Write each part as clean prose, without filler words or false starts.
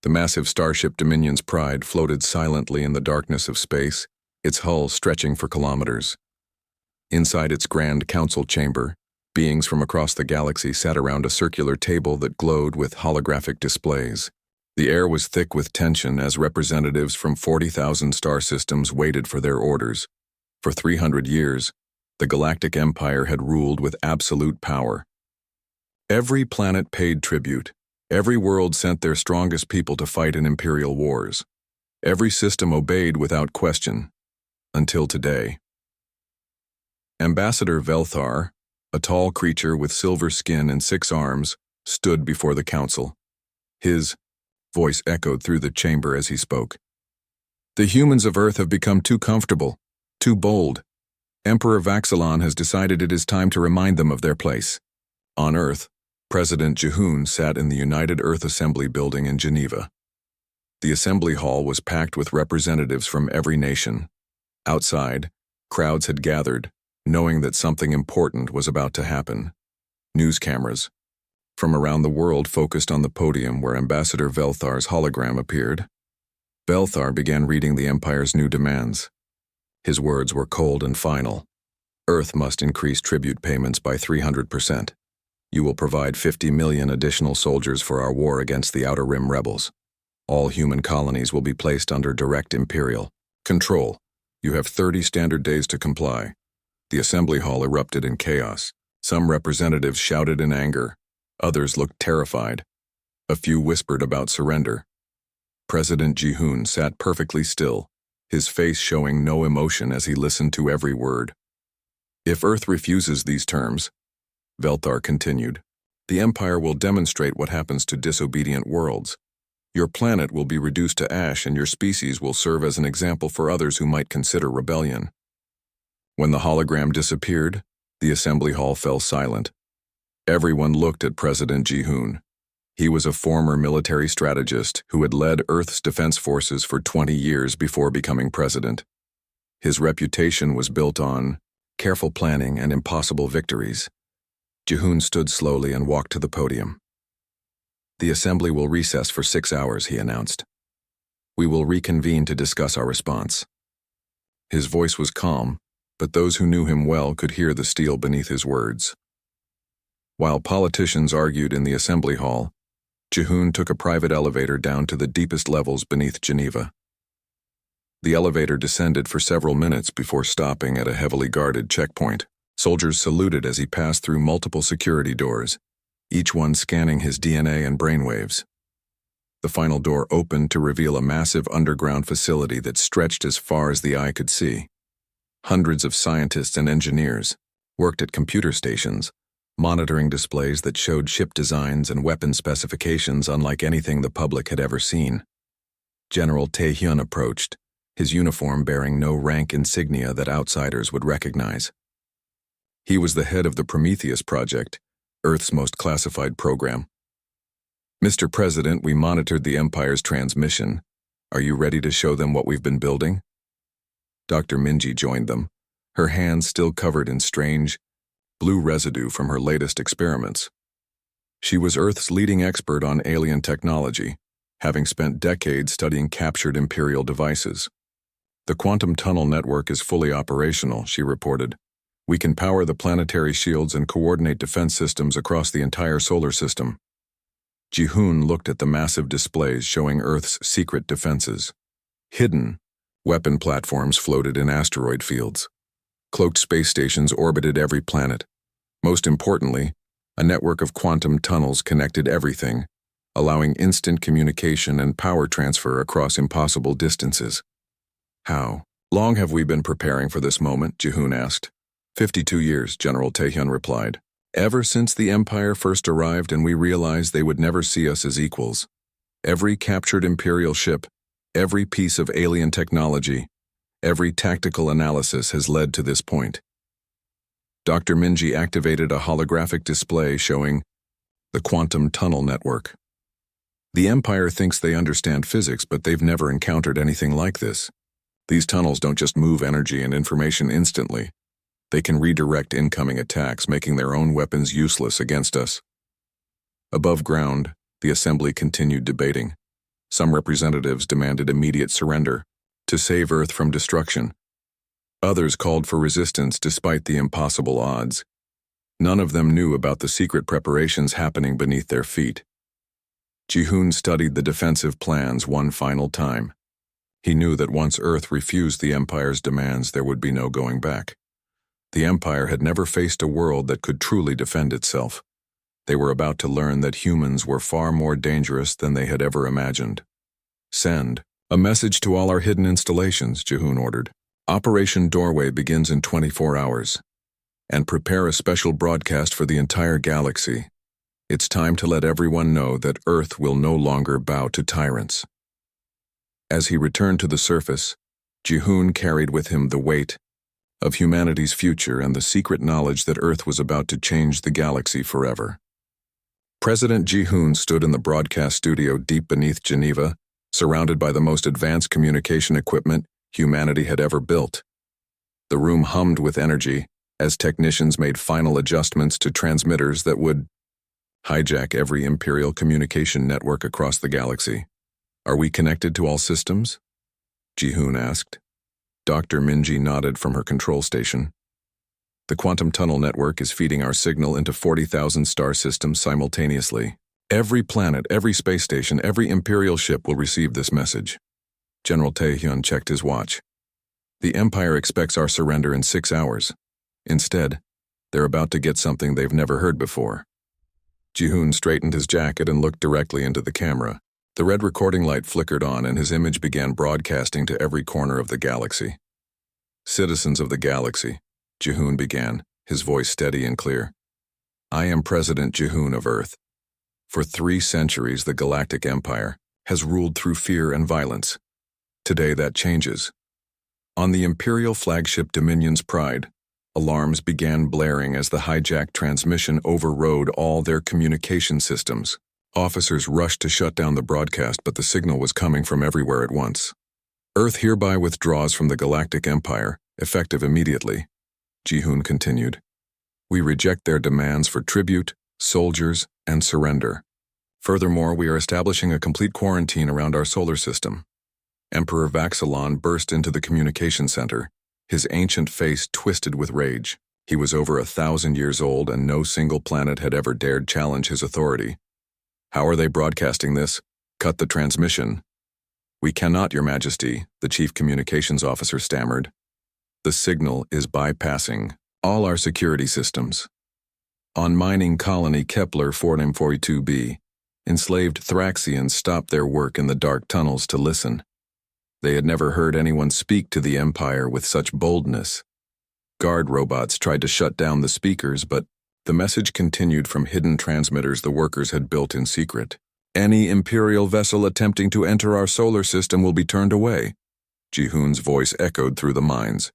The massive starship Dominion's Pride floated silently in the darkness of space, its hull stretching for kilometers. Inside its grand council chamber, beings from across the galaxy sat around a circular table that glowed with holographic displays. The air was thick with tension as representatives from 40,000 star systems waited for their orders. For 300 years, the Galactic Empire had ruled with absolute power. Every planet paid tribute. Every world sent their strongest people to fight in imperial wars. Every system obeyed without question. Until today. Ambassador Velthar, a tall creature with silver skin and 6 arms, stood before the council. His voice echoed through the chamber as he spoke. The humans of Earth have become too comfortable, too bold. Emperor Vaxilon has decided it is time to remind them of their place. On Earth, President Jihoon sat in the United Earth Assembly building in Geneva. The assembly hall was packed with representatives from every nation. Outside, crowds had gathered, knowing that something important was about to happen. News cameras from around the world focused on the podium where Ambassador Velthar's hologram appeared. Velthar began reading the Empire's new demands. His words were cold and final. Earth must increase tribute payments by 300%. You will provide 50 million additional soldiers for our war against the Outer Rim rebels. All human colonies will be placed under direct imperial control. You have 30 standard days to comply. The assembly hall erupted in chaos. Some representatives shouted in anger. Others looked terrified. A few whispered about surrender. President Jihoon sat perfectly still, his face showing no emotion as he listened to every word. If Earth refuses these terms, Velthar continued, the Empire will demonstrate what happens to disobedient worlds. Your planet will be reduced to ash and your species will serve as an example for others who might consider rebellion. When the hologram disappeared, the assembly hall fell silent. Everyone looked at President Jihoon. He was a former military strategist who had led Earth's defense forces for 20 years before becoming president. His reputation was built on careful planning and impossible victories. Jihoon stood slowly and walked to the podium. The assembly will recess for 6 hours, he announced. We will reconvene to discuss our response. His voice was calm, but those who knew him well could hear the steel beneath his words. While politicians argued in the assembly hall, Jihoon took a private elevator down to the deepest levels beneath Geneva. The elevator descended for several minutes before stopping at a heavily guarded checkpoint. Soldiers saluted as he passed through multiple security doors, each one scanning his DNA and brainwaves. The final door opened to reveal a massive underground facility that stretched as far as the eye could see. Hundreds of scientists and engineers worked at computer stations, monitoring displays that showed ship designs and weapon specifications unlike anything the public had ever seen. General Taehyun approached, his uniform bearing no rank insignia that outsiders would recognize. He was the head of the Prometheus Project, Earth's most classified program. Mr. President, we monitored the Empire's transmission. Are you ready to show them what we've been building? Dr. Minji joined them, her hands still covered in strange, blue residue from her latest experiments. She was Earth's leading expert on alien technology, having spent decades studying captured Imperial devices. The quantum tunnel network is fully operational, she reported. We can power the planetary shields and coordinate defense systems across the entire solar system. Jihoon looked at the massive displays showing Earth's secret defenses. Hidden, weapon platforms floated in asteroid fields. Cloaked space stations orbited every planet. Most importantly, a network of quantum tunnels connected everything, allowing instant communication and power transfer across impossible distances. How long have we been preparing for this moment? Jihoon asked. 52 years, General Taehyun replied. Ever since the Empire first arrived and we realized they would never see us as equals. Every captured Imperial ship, every piece of alien technology, every tactical analysis has led to this point. Dr. Minji activated a holographic display showing the quantum tunnel network. The Empire thinks they understand physics, but they've never encountered anything like this. These tunnels don't just move energy and information instantly. They can redirect incoming attacks, making their own weapons useless against us. Above ground, the assembly continued debating. Some representatives demanded immediate surrender to save Earth from destruction. Others called for resistance despite the impossible odds. None of them knew about the secret preparations happening beneath their feet. Ji-hoon studied the defensive plans one final time. He knew that once Earth refused the Empire's demands, there would be no going back. The Empire had never faced a world that could truly defend itself. They were about to learn that humans were far more dangerous than they had ever imagined. Send a message to all our hidden installations, Ji-hoon ordered. Operation Doorway begins in 24 hours. And prepare a special broadcast for the entire galaxy. It's time to let everyone know that Earth will no longer bow to tyrants. As he returned to the surface, Ji-hoon carried with him the weight of humanity's future and the secret knowledge that Earth was about to change the galaxy forever. President Ji-hoon stood in the broadcast studio deep beneath Geneva, surrounded by the most advanced communication equipment humanity had ever built. The room hummed with energy as technicians made final adjustments to transmitters that would hijack every Imperial communication network across the galaxy. Are we connected to all systems? Ji-hoon asked. Dr. Minji nodded from her control station. The quantum tunnel network is feeding our signal into 40,000 star systems simultaneously. Every planet, every space station, every Imperial ship will receive this message. General Taehyun checked his watch. The Empire expects our surrender in 6 hours. Instead, they're about to get something they've never heard before. Ji-hoon straightened his jacket and looked directly into the camera. The red recording light flickered on and his image began broadcasting to every corner of the galaxy. Citizens of the galaxy, Ji-hoon began, his voice steady and clear. I am President Ji-hoon of Earth. For 3 centuries, the Galactic Empire has ruled through fear and violence. Today that changes. On the Imperial flagship Dominion's Pride, alarms began blaring as the hijacked transmission overrode all their communication systems. Officers rushed to shut down the broadcast, but the signal was coming from everywhere at once. Earth hereby withdraws from the Galactic Empire, effective immediately. Ji-hoon continued. We reject their demands for tribute, soldiers, and surrender. Furthermore, we are establishing a complete quarantine around our solar system. Emperor Vaxilon burst into the communication center, his ancient face twisted with rage. He was over 1,000 years old and no single planet had ever dared challenge his authority. How are they broadcasting this? Cut the transmission. We cannot, Your Majesty, the chief communications officer stammered. The signal is bypassing all our security systems. On mining colony Kepler 442b, enslaved Thraxians stopped their work in the dark tunnels to listen. They had never heard anyone speak to the Empire with such boldness. Guard robots tried to shut down the speakers, but the message continued from hidden transmitters the workers had built in secret. Any Imperial vessel attempting to enter our solar system will be turned away. Ji-hoon's voice echoed through the mines.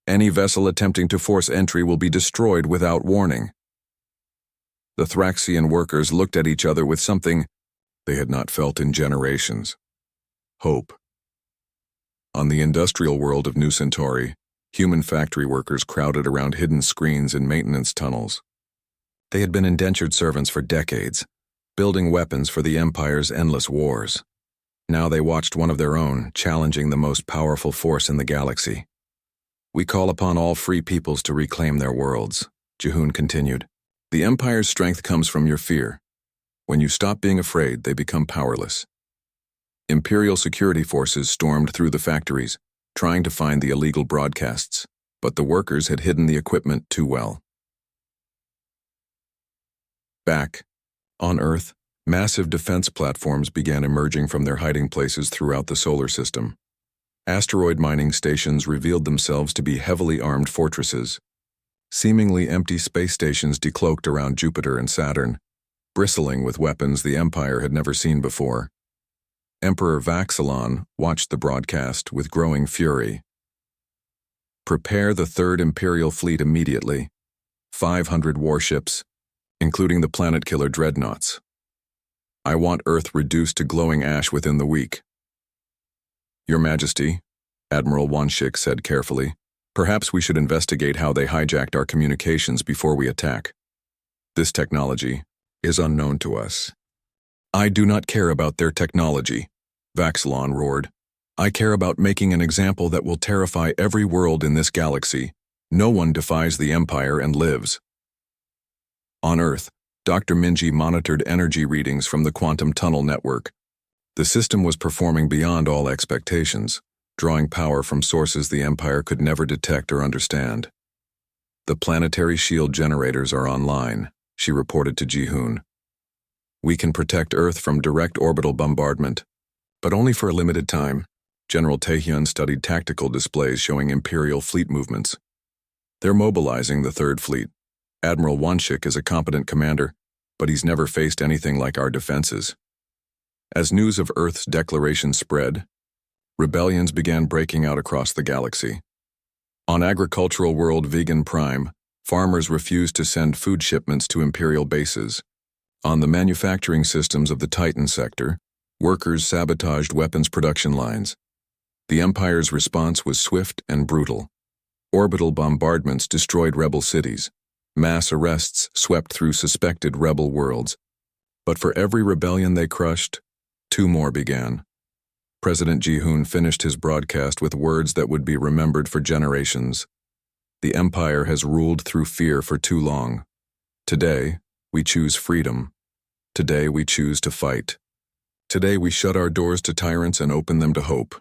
Any vessel attempting to force entry will be destroyed without warning. The Thraxian workers looked at each other with something they had not felt in generations. Hope. On the industrial world of New Centauri, human factory workers crowded around hidden screens in maintenance tunnels. They had been indentured servants for decades, building weapons for the Empire's endless wars. Now they watched one of their own, challenging the most powerful force in the galaxy. We call upon all free peoples to reclaim their worlds, Ji-hoon continued. The Empire's strength comes from your fear. When you stop being afraid, they become powerless. Imperial security forces stormed through the factories, trying to find the illegal broadcasts, but the workers had hidden the equipment too well. Back on Earth, massive defense platforms began emerging from their hiding places throughout the solar system. Asteroid mining stations revealed themselves to be heavily armed fortresses. Seemingly empty space stations decloaked around Jupiter and Saturn, bristling with weapons the Empire had never seen before. Emperor Vaxilon watched the broadcast with growing fury. Prepare the Third Imperial Fleet immediately. 500 warships, including the planet-killer dreadnoughts. I want Earth reduced to glowing ash within the week. Your Majesty, Admiral Wanshik said carefully, perhaps we should investigate how they hijacked our communications before we attack. This technology is unknown to us. I do not care about their technology, Vaxilon roared. I care about making an example that will terrify every world in this galaxy. No one defies the Empire and lives. On Earth, Dr. Minji monitored energy readings from the quantum tunnel network. The system was performing beyond all expectations, drawing power from sources the Empire could never detect or understand. The planetary shield generators are online, she reported to Ji-hoon. We can protect Earth from direct orbital bombardment, but only for a limited time. General Taehyun studied tactical displays showing Imperial fleet movements. They're mobilizing the Third Fleet. Admiral Wanshik is a competent commander, but he's never faced anything like our defenses. As news of Earth's declaration spread, rebellions began breaking out across the galaxy. On agricultural world Vegan Prime, farmers refused to send food shipments to Imperial bases. On the manufacturing systems of the Titan sector, workers sabotaged weapons production lines. The Empire's response was swift and brutal. Orbital bombardments destroyed rebel cities. Mass arrests swept through suspected rebel worlds. But for every rebellion they crushed, 2 more began. President Ji-hoon finished his broadcast with words that would be remembered for generations. The Empire has ruled through fear for too long. Today, we choose freedom. Today, we choose to fight. Today, we shut our doors to tyrants and open them to hope.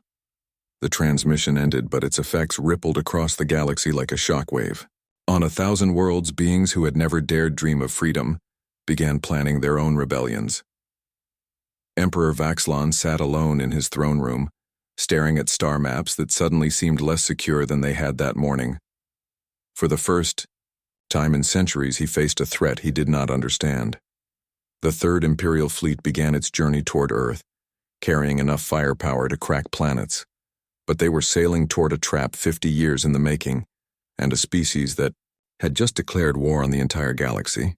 The transmission ended, but its effects rippled across the galaxy like a shockwave. On 1,000 worlds, beings who had never dared dream of freedom began planning their own rebellions. Emperor Vaxilon sat alone in his throne room, staring at star maps that suddenly seemed less secure than they had that morning. For the first time in centuries, he faced a threat he did not understand. The Third Imperial Fleet began its journey toward Earth, carrying enough firepower to crack planets. But they were sailing toward a trap 50 years in the making, and a species that had just declared war on the entire galaxy.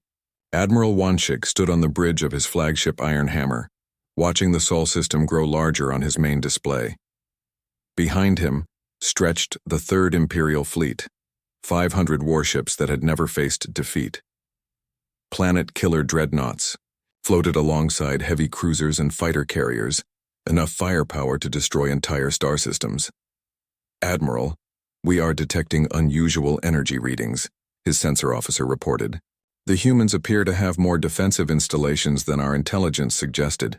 Admiral Wanshik stood on the bridge of his flagship Iron Hammer, watching the Sol system grow larger on his main display. Behind him stretched the Third Imperial Fleet, 500 warships that had never faced defeat. Planet-killer dreadnoughts floated alongside heavy cruisers and fighter carriers, enough firepower to destroy entire star systems. Admiral, we are detecting unusual energy readings, his sensor officer reported. The humans appear to have more defensive installations than our intelligence suggested.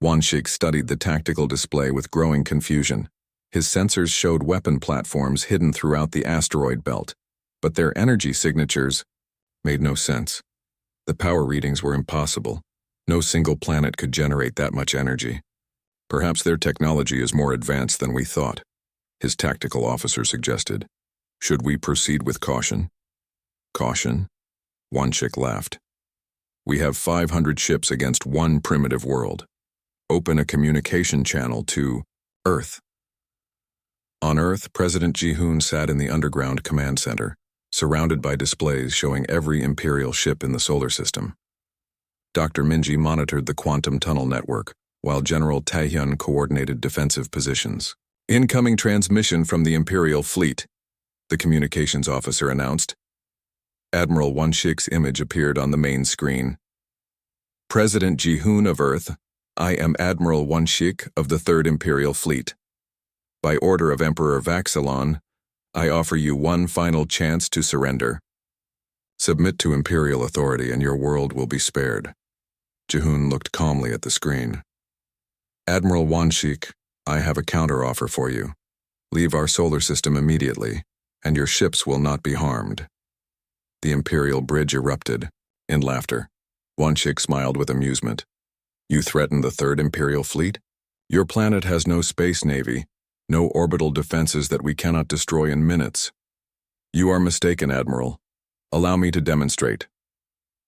Wanshik studied the tactical display with growing confusion. His sensors showed weapon platforms hidden throughout the asteroid belt, but their energy signatures made no sense. The power readings were impossible. No single planet could generate that much energy. Perhaps their technology is more advanced than we thought, his tactical officer suggested. Should we proceed with caution? Caution? Wanshik laughed. We have 500 ships against one primitive world. Open a communication channel to Earth. On Earth, President Ji-hoon sat in the underground command center, surrounded by displays showing every Imperial ship in the solar system. Dr. Minji monitored the quantum tunnel network, while General Taehyun coordinated defensive positions. Incoming transmission from the Imperial Fleet, the communications officer announced. Admiral Wanshik's image appeared on the main screen. President Ji-hoon of Earth, I am Admiral Wanshik of the Third Imperial Fleet. By order of Emperor Vaxilon, I offer you one final chance to surrender. Submit to Imperial authority and your world will be spared. Ji-hoon looked calmly at the screen. Admiral Wanshik, I have a counteroffer for you. Leave our solar system immediately, and your ships will not be harmed. The Imperial bridge erupted in laughter. Wanshik smiled with amusement. You threaten the Third Imperial Fleet? Your planet has no space navy, no orbital defenses that we cannot destroy in minutes. You are mistaken, Admiral. Allow me to demonstrate.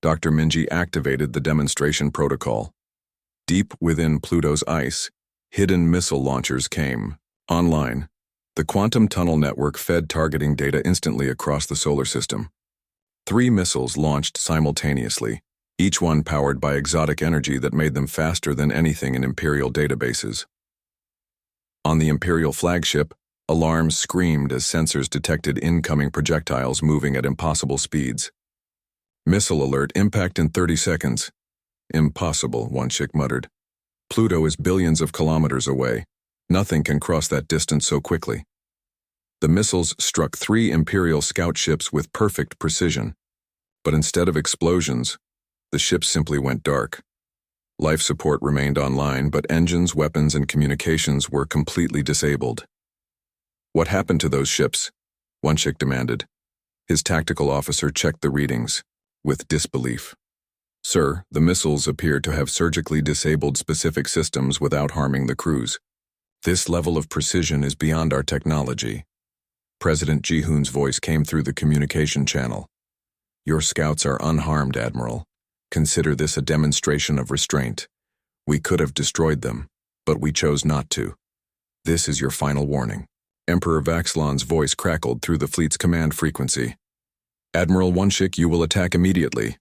Dr. Minji activated the demonstration protocol. Deep within Pluto's ice, hidden missile launchers came online. The quantum tunnel network fed targeting data instantly across the solar system. 3 missiles launched simultaneously, each one powered by exotic energy that made them faster than anything in Imperial databases. On the Imperial flagship, alarms screamed as sensors detected incoming projectiles moving at impossible speeds. Missile alert, impact in 30 seconds. Impossible, Wanshik muttered. Pluto is billions of kilometers away. Nothing can cross that distance so quickly. The missiles struck 3 Imperial scout ships with perfect precision. But instead of explosions, the ships simply went dark. Life support remained online, but engines, weapons, and communications were completely disabled. "What happened to those ships?" Wunschik demanded. His tactical officer checked the readings, with disbelief. "Sir, the missiles appear to have surgically disabled specific systems without harming the crews. This level of precision is beyond our technology." President Jihoon's voice came through the communication channel. "Your scouts are unharmed, Admiral. Consider this a demonstration of restraint. We could have destroyed them, but we chose not to. This is your final warning." Emperor Vaxlon's voice crackled through the fleet's command frequency. "Admiral Wunschik, you will attack immediately.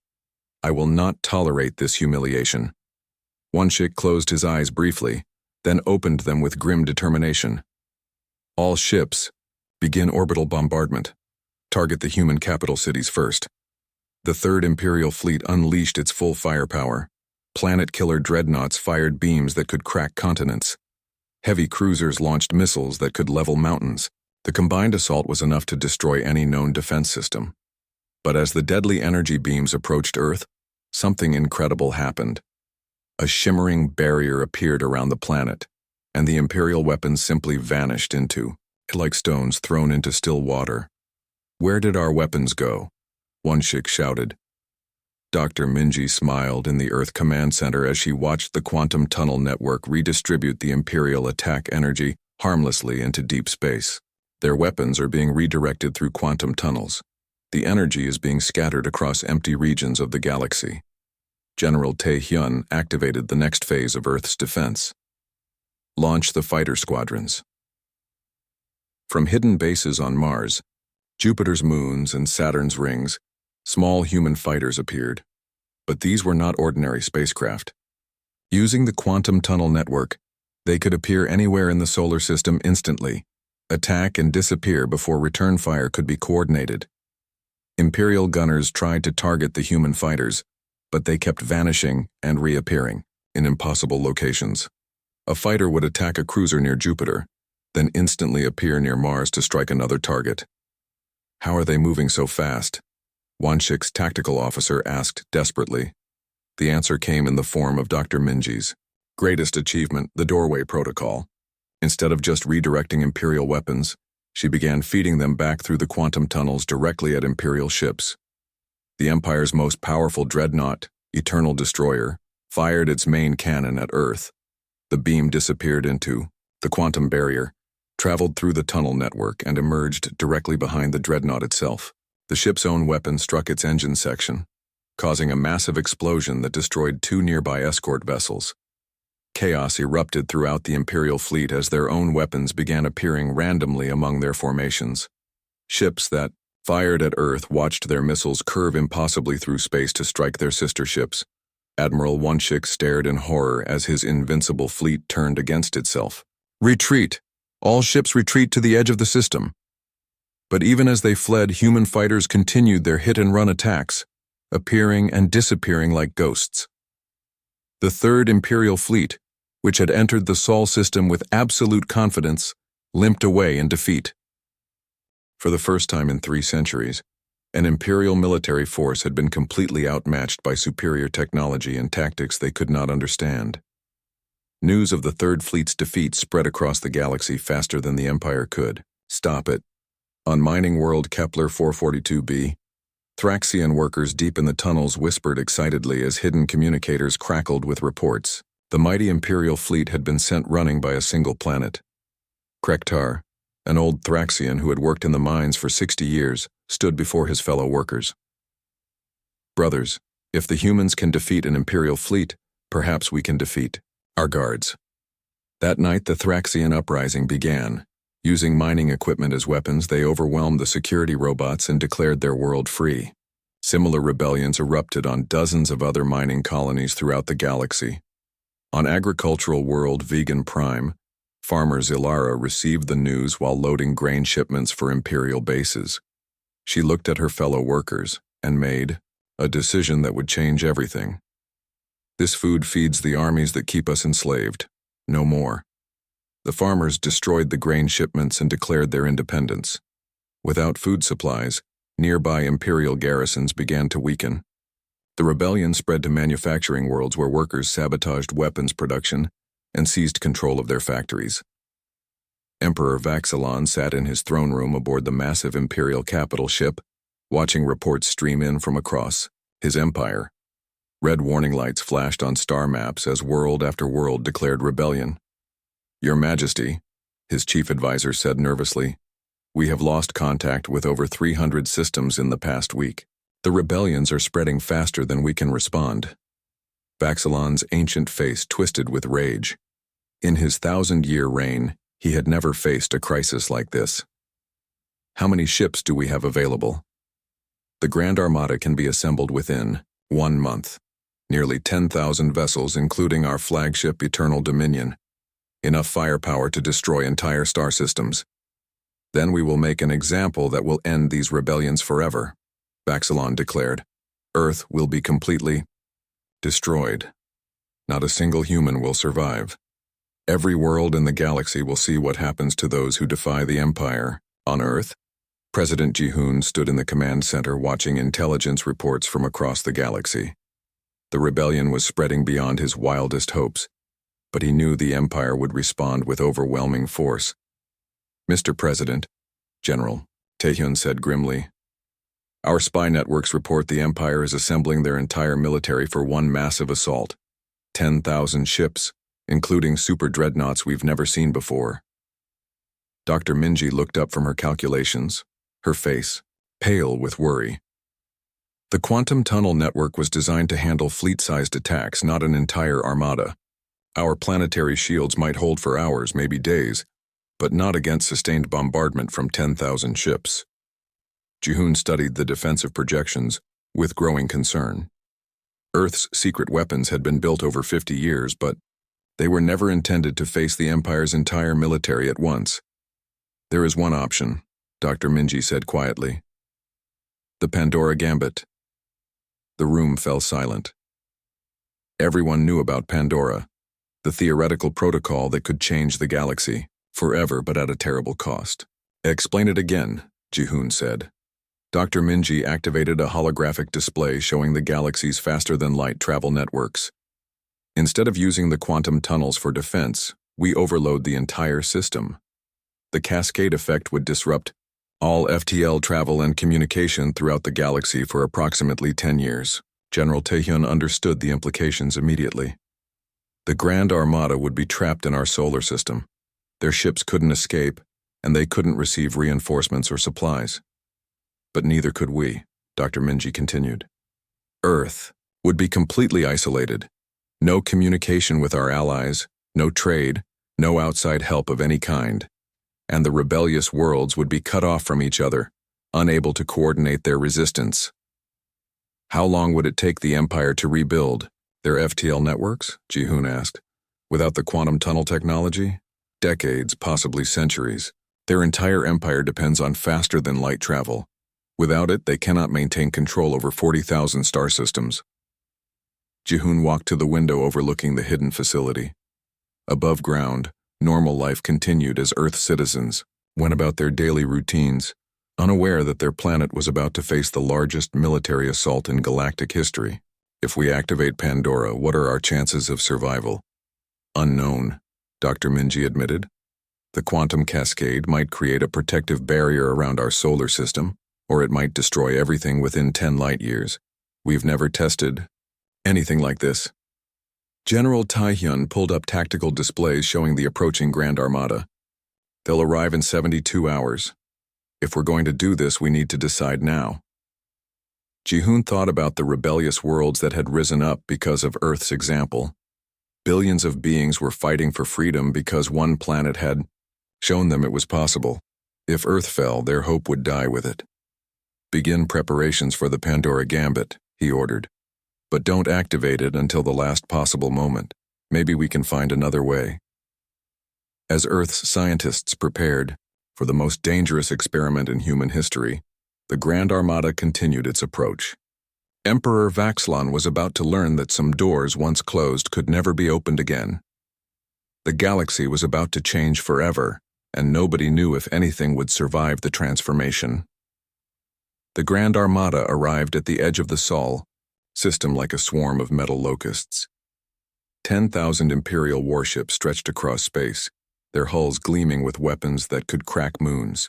I will not tolerate this humiliation." Wunschik closed his eyes briefly, then opened them with grim determination. "All ships, begin orbital bombardment. Target the human capital cities first." The Third Imperial Fleet unleashed its full firepower. Planet-killer dreadnoughts fired beams that could crack continents. Heavy cruisers launched missiles that could level mountains. The combined assault was enough to destroy any known defense system. But as the deadly energy beams approached Earth, something incredible happened. A shimmering barrier appeared around the planet, and the Imperial weapons simply vanished like stones thrown into still water. "Where did our weapons go?" Wunschik shouted. Dr. Minji smiled in the Earth Command Center as she watched the quantum tunnel network redistribute the Imperial attack energy harmlessly into deep space. "Their weapons are being redirected through quantum tunnels. The energy is being scattered across empty regions of the galaxy." General Tae Hyun activated the next phase of Earth's defense. "Launch the fighter squadrons." From hidden bases on Mars, Jupiter's moons, and Saturn's rings, small human fighters appeared. But these were not ordinary spacecraft. Using the quantum tunnel network, they could appear anywhere in the solar system instantly, attack and disappear before return fire could be coordinated. Imperial gunners tried to target the human fighters, but they kept vanishing and reappearing in impossible locations. A fighter would attack a cruiser near Jupiter, then instantly appear near Mars to strike another target. "How are they moving so fast?" Wunschik's tactical officer asked desperately. The answer came in the form of Dr. Minji's greatest achievement, the doorway protocol. Instead of just redirecting Imperial weapons, she began feeding them back through the quantum tunnels directly at Imperial ships. The Empire's most powerful dreadnought, Eternal Destroyer, fired its main cannon at Earth. The beam disappeared into the quantum barrier, traveled through the tunnel network, and emerged directly behind the dreadnought itself. The ship's own weapon struck its engine section, causing a massive explosion that destroyed 2 nearby escort vessels. Chaos erupted throughout the Imperial fleet as their own weapons began appearing randomly among their formations. Ships that fired at Earth watched their missiles curve impossibly through space to strike their sister ships. Admiral Wunschik stared in horror as his invincible fleet turned against itself. "Retreat! All ships retreat to the edge of the system." But even as they fled, human fighters continued their hit-and-run attacks, appearing and disappearing like ghosts. The Third Imperial Fleet, which had entered the Sol system with absolute confidence, limped away in defeat. For the first time in 3 centuries, an Imperial military force had been completely outmatched by superior technology and tactics they could not understand. News of the Third Fleet's defeat spread across the galaxy faster than the Empire could stop it. On mining world Kepler 442b, Thraxian workers deep in the tunnels whispered excitedly as hidden communicators crackled with reports. The mighty Imperial fleet had been sent running by a single planet. Krektar, an old Thraxian who had worked in the mines for 60 years, stood before his fellow workers. "Brothers, if the humans can defeat an Imperial fleet, perhaps we can defeat our guards." That night the Thraxian uprising began. Using mining equipment as weapons, they overwhelmed the security robots and declared their world free. Similar rebellions erupted on dozens of other mining colonies throughout the galaxy. On agricultural world Vegan Prime, farmer Zilara received the news while loading grain shipments for Imperial bases. She looked at her fellow workers and made a decision that would change everything. This food feeds the armies that keep us enslaved. No more. The farmers destroyed the grain shipments and declared their independence. Without food supplies, nearby imperial garrisons began to weaken. The rebellion spread to manufacturing worlds where workers sabotaged weapons production and seized control of their factories. Emperor Vaxilon sat in his throne room aboard the massive imperial capital ship, watching reports stream in from across his empire. Red warning lights flashed on star maps as world after world declared rebellion. "Your Majesty," his chief advisor said nervously, "we have lost contact with over 300 systems in the past week. The rebellions are spreading faster than we can respond." Vaxilon's ancient face twisted with rage. In his 1,000-year reign, he had never faced a crisis like this. "How many ships do we have available?" "The Grand Armada can be assembled within 1 month. Nearly 10,000 vessels, including our flagship Eternal Dominion. Enough firepower to destroy entire star systems. Then we will make an example that will end these rebellions forever," Vaxilon declared. "Earth will be completely destroyed. Not a single human will survive. Every world in the galaxy will see what happens to those who defy the Empire. On Earth." President Jihoon stood in the command center watching intelligence reports from across the galaxy. The rebellion was spreading beyond his wildest hopes, but he knew the Empire would respond with overwhelming force. "Mr. President," General Taehyun said grimly, "our spy networks report the Empire is assembling their entire military for one massive assault. 10,000 ships, including super dreadnoughts we've never seen before." Dr. Minji looked up from her calculations, her face pale with worry. "The quantum tunnel network was designed to handle fleet-sized attacks, not an entire armada. Our planetary shields might hold for hours, maybe days, but not against sustained bombardment from 10,000 ships." Jihoon studied the defensive projections with growing concern. Earth's secret weapons had been built over 50 years, but they were never intended to face the Empire's entire military at once. "There is one option," Dr. Minji said quietly. "The Pandora Gambit." The room fell silent. Everyone knew about Pandora, the theoretical protocol that could change the galaxy, forever but at a terrible cost. "Explain it again," Jihoon said. Dr. Minji activated a holographic display showing the galaxy's faster-than-light travel networks. "Instead of using the quantum tunnels for defense, we overload the entire system. The cascade effect would disrupt all FTL travel and communication throughout the galaxy for approximately 10 years. General Taehyun understood the implications immediately. The Grand Armada would be trapped in our solar system. Their ships couldn't escape, and they couldn't receive reinforcements or supplies. But neither could we," Dr. Minji continued. "Earth would be completely isolated. No communication with our allies, no trade, no outside help of any kind. And the rebellious worlds would be cut off from each other, unable to coordinate their resistance." "How long would it take the Empire to rebuild their FTL networks?" Jihoon asked. "Without the quantum tunnel technology? Decades, possibly centuries. Their entire empire depends on faster-than-light travel. Without it, they cannot maintain control over 40,000 star systems." Jihoon walked to the window overlooking the hidden facility. Above ground, normal life continued as Earth citizens went about their daily routines, unaware that their planet was about to face the largest military assault in galactic history. "If we activate Pandora, what are our chances of survival?" "Unknown," Dr. Minji admitted. "The quantum cascade might create a protective barrier around our solar system, or it might destroy everything within 10 light years. We've never tested anything like this." General Taehyun pulled up tactical displays showing the approaching Grand Armada. "They'll arrive in 72 hours. If we're going to do this, we need to decide now." Jihoon thought about the rebellious worlds that had risen up because of Earth's example. Billions of beings were fighting for freedom because one planet had shown them it was possible. If Earth fell, their hope would die with it. "Begin preparations for the Pandora Gambit," he ordered. "But don't activate it until the last possible moment. Maybe we can find another way." As Earth's scientists prepared for the most dangerous experiment in human history, the Grand Armada continued its approach. Emperor Vaxlon was about to learn that some doors once closed could never be opened again. The galaxy was about to change forever, and nobody knew if anything would survive the transformation. The Grand Armada arrived at the edge of the Sol system like a swarm of metal locusts. 10,000 Imperial warships stretched across space, their hulls gleaming with weapons that could crack moons.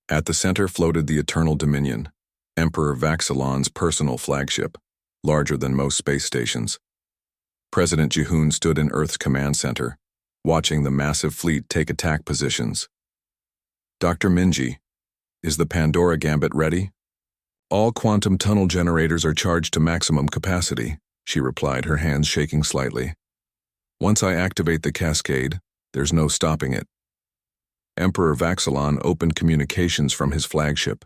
At the center floated the Eternal Dominion, Emperor Vaxilon's personal flagship, larger than most space stations. President Jihoon stood in Earth's command center, watching the massive fleet take attack positions. Dr. Minji, is the Pandora Gambit ready? All quantum tunnel generators are charged to maximum capacity, she replied, her hands shaking slightly. Once I activate the cascade, there's no stopping it. Emperor Vaxilon opened communications from his flagship.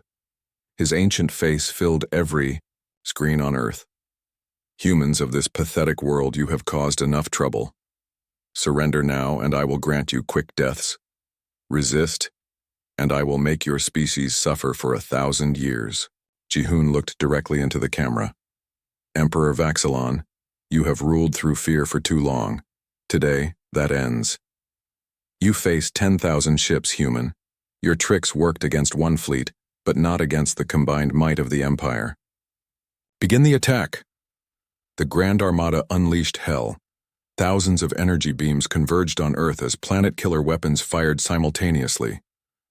His ancient face filled every screen on Earth. Humans of this pathetic world, you have caused enough trouble. Surrender now, and I will grant you quick deaths. Resist, and I will make your species suffer for 1,000 years. Jihoon looked directly into the camera. Emperor Vaxilon, you have ruled through fear for too long. Today, that ends. You face 10,000 ships, human. Your tricks worked against one fleet, but not against the combined might of the Empire. Begin the attack. The Grand Armada unleashed hell. Thousands of energy beams converged on Earth as planet-killer weapons fired simultaneously.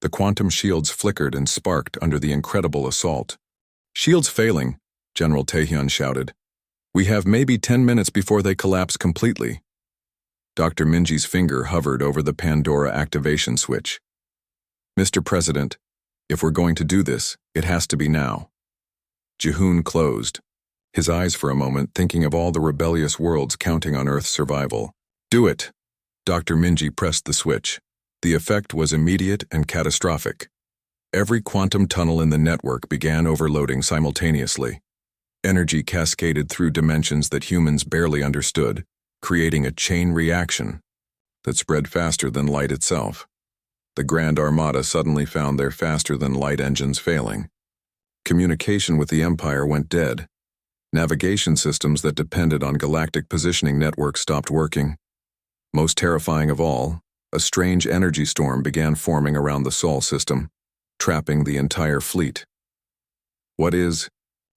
The quantum shields flickered and sparked under the incredible assault. Shields failing, General Taehyun shouted. We have maybe 10 minutes before they collapse completely. Dr. Minji's finger hovered over the Pandora activation switch. Mr. President, if we're going to do this, it has to be now. Jihoon closed, his eyes for a moment thinking of all the rebellious worlds counting on Earth's survival. Do it! Dr. Minji pressed the switch. The effect was immediate and catastrophic. Every quantum tunnel in the network began overloading simultaneously. Energy cascaded through dimensions that humans barely understood, creating a chain reaction that spread faster than light itself. The Grand Armada suddenly found their faster-than-light engines failing. Communication with the Empire went dead. Navigation systems that depended on galactic positioning networks stopped working. Most terrifying of all, a strange energy storm began forming around the Sol system, trapping the entire fleet. What is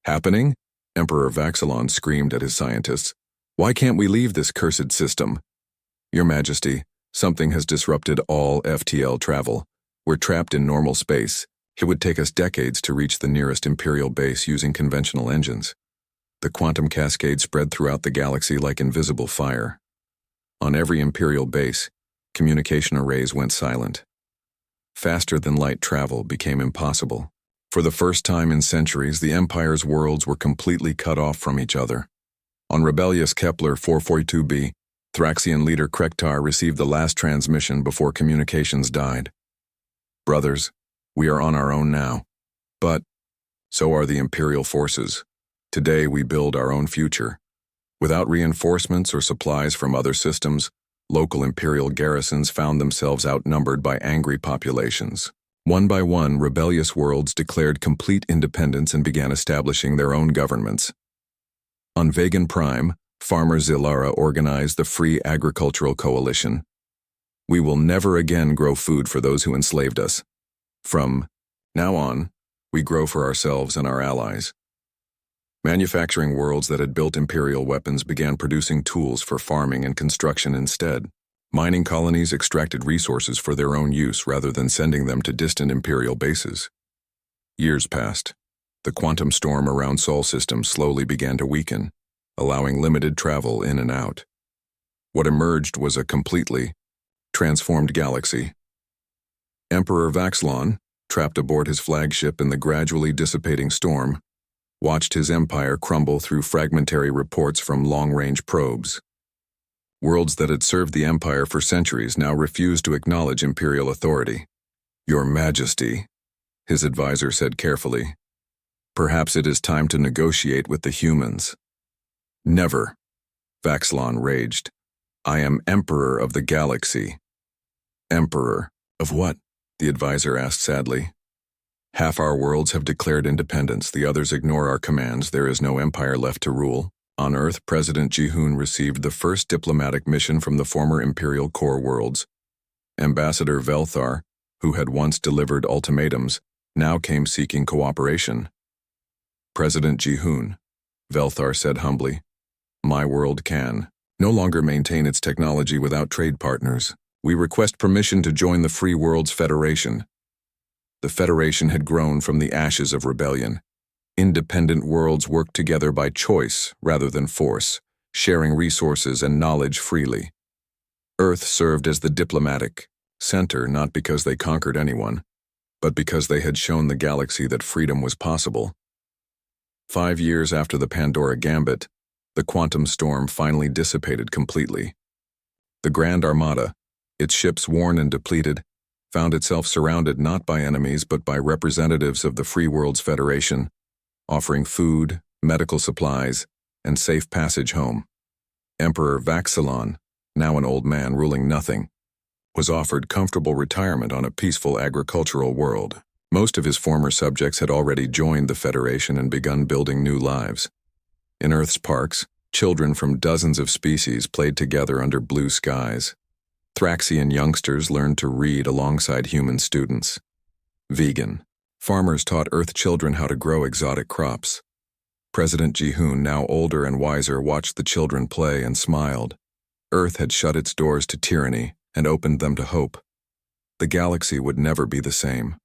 happening? Emperor Vaxilon screamed at his scientists. Why can't we leave this cursed system? Your Majesty, something has disrupted all FTL travel. We're trapped in normal space. It would take us decades to reach the nearest Imperial base using conventional engines. The quantum cascade spread throughout the galaxy like invisible fire. On every Imperial base, communication arrays went silent. Faster-than-light travel became impossible. For the first time in centuries, the Empire's worlds were completely cut off from each other. On rebellious Kepler 442b, Thraxian leader Krektar received the last transmission before communications died. Brothers, we are on our own now. But so are the Imperial forces. Today we build our own future. Without reinforcements or supplies from other systems, local Imperial garrisons found themselves outnumbered by angry populations. One by one, rebellious worlds declared complete independence and began establishing their own governments. On Vegan Prime, Farmer Zilara organized the Free Agricultural Coalition. We will never again grow food for those who enslaved us. From now on, we grow for ourselves and our allies. Manufacturing worlds that had built Imperial weapons began producing tools for farming and construction instead. Mining colonies extracted resources for their own use rather than sending them to distant Imperial bases. Years passed. The quantum storm around Sol systems slowly began to weaken, allowing limited travel in and out. What emerged was a completely transformed galaxy. Emperor Vaxlon, trapped aboard his flagship in the gradually dissipating storm, watched his empire crumble through fragmentary reports from long-range probes. Worlds that had served the Empire for centuries now refused to acknowledge Imperial authority. Your Majesty, his advisor said carefully, perhaps it is time to negotiate with the humans. Never, Vaxlon raged. I am Emperor of the galaxy. Emperor of what? The advisor asked sadly. Half our worlds have declared independence, the others ignore our commands, there is no empire left to rule. On Earth, President Ji-hoon received the first diplomatic mission from the former Imperial core worlds. Ambassador Velthar, who had once delivered ultimatums, now came seeking cooperation. President Ji-hoon, Velthar said humbly, my world can no longer maintain its technology without trade partners. We request permission to join the Free Worlds Federation. The Federation had grown from the ashes of rebellion. Independent worlds worked together by choice rather than force, sharing resources and knowledge freely. Earth served as the diplomatic center not because they conquered anyone, but because they had shown the galaxy that freedom was possible. 5 years after the Pandora Gambit, the quantum storm finally dissipated completely. The Grand Armada, its ships worn and depleted, found itself surrounded not by enemies but by representatives of the Free Worlds Federation, offering food, medical supplies, and safe passage home. Emperor Vaxilon, now an old man ruling nothing, was offered comfortable retirement on a peaceful agricultural world. Most of his former subjects had already joined the Federation and begun building new lives. In Earth's parks, children from dozens of species played together under blue skies. Thraxian youngsters learned to read alongside human students. Vegan farmers taught Earth children how to grow exotic crops. President Ji-hoon, now older and wiser, watched the children play and smiled. Earth had shut its doors to tyranny and opened them to hope. The galaxy would never be the same.